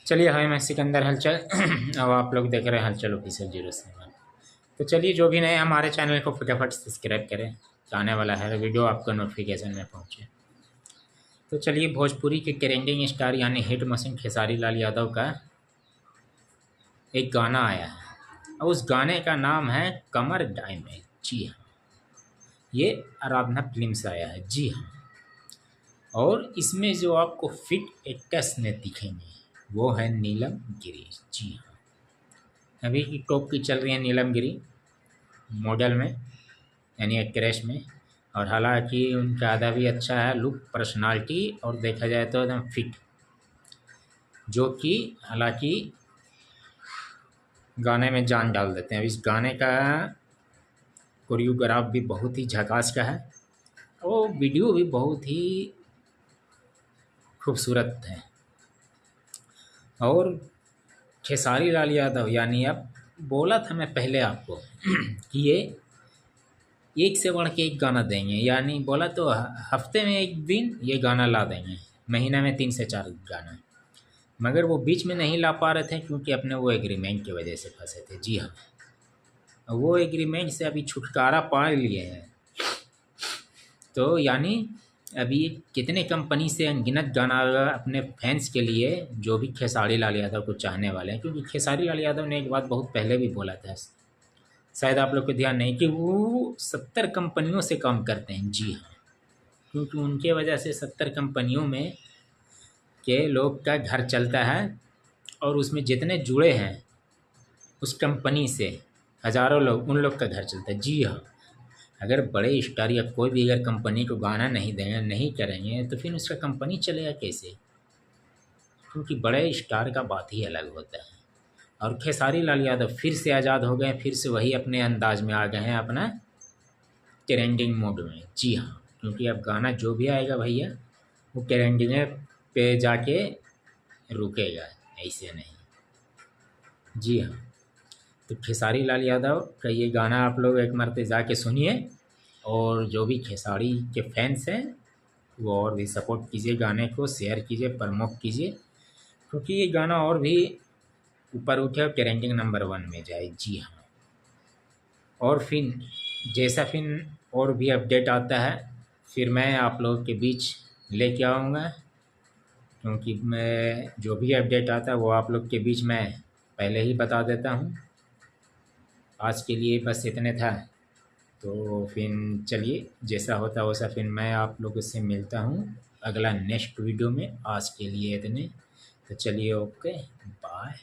चलिए, हाय मैं सिकंदर हलचल। अब आप लोग देख रहे हैं हलचल ऑफिशियल 07। तो चलिए, जो भी नए हमारे चैनल को फटाफट सब्सक्राइब करें, आने वाला है वीडियो आपको नोटिफिकेशन में पहुंचे। तो चलिए, भोजपुरी के ट्रेंडिंग स्टार यानी हिट मशीन खेसारी लाल यादव का एक गाना आया है और उस गाने का नाम है कमर डायमंड। जी हाँ, ये आराधना फिल्म से आया है। जी हाँ, और इसमें जो आपको फिट एक्टर्स ने दिखेंगे वो है नीलम गिरी। जी हाँ, अभी की टॉप की चल रही है नीलम गिरी मॉडल में यानी एक्ट्रेस में। और हालांकि उनका आधा भी अच्छा है लुक, पर्सनालिटी, और देखा जाए तो एकदम फिट, जो कि हालांकि गाने में जान डाल देते हैं। अब इस गाने का कोरियोग्राफ भी बहुत ही झकास का है और वीडियो भी बहुत ही खूबसूरत है। और खेसारी लाल यादव यानी, अब बोला था मैं पहले आपको कि ये एक से बढ़ के एक गाना देंगे, यानी बोला तो हफ्ते में एक दिन ये गाना ला देंगे, महीना में 3 से 4 गाना। मगर वो बीच में नहीं ला पा रहे थे क्योंकि अपने वो एग्रीमेंट की वजह से फंसे थे। जी हाँ, वो एग्रीमेंट से अभी छुटकारा पा लिए हैं। तो यानी अभी कितने कंपनी से अनगिनत गाना अपने फैंस के लिए, जो भी खेसारी लाल यादव को चाहने वाले हैं। क्योंकि खेसारी लाल यादव ने एक बात बहुत पहले भी बोला था, शायद आप लोग को ध्यान नहीं, कि वो 70 कंपनियों से काम करते हैं। जी हाँ, क्योंकि उनके वजह से 70 कंपनियों में के लोग का घर चलता है और उसमें जितने जुड़े हैं उस कंपनी से हज़ारों लोग, उन लोग का घर चलता है। जी हाँ, अगर बड़े स्टार या कोई भी अगर कंपनी को गाना नहीं देंगे, नहीं करेंगे, तो फिर उसका कंपनी चलेगा कैसे? क्योंकि बड़े स्टार का बात ही अलग होता है। और खेसारी लाल यादव फिर से आज़ाद हो गए, फिर से वही अपने अंदाज में आ गए हैं, अपना ट्रेंडिंग मोड में। जी हाँ, क्योंकि अब गाना जो भी आएगा भैया वो ट्रेंडिंग पे जाके रुकेगा, ऐसे नहीं। जी हाँ, तो खेसारी लाल यादव का ये गाना आप लोग एक मरते जाके सुनिए, और जो भी खेसारी के फैंस हैं वो और भी सपोर्ट कीजिए, गाने को शेयर कीजिए, प्रमोट कीजिए, क्योंकि ये गाना और भी ऊपर उठे और ट्रेंडिंग नंबर 1 में जाए। जी हाँ, और फिर जैसा फिर और भी अपडेट आता है फिर मैं आप लोगों के बीच लेके आऊँगा, क्योंकि मैं जो भी अपडेट आता है वो आप लोग के बीच में पहले ही बता देता हूँ। आज के लिए बस इतने था, तो फिर चलिए, जैसा होता वैसा फिर मैं आप लोगों से मिलता हूँ अगला नेक्स्ट वीडियो में। आज के लिए इतने, तो चलिए, ओके, बाय।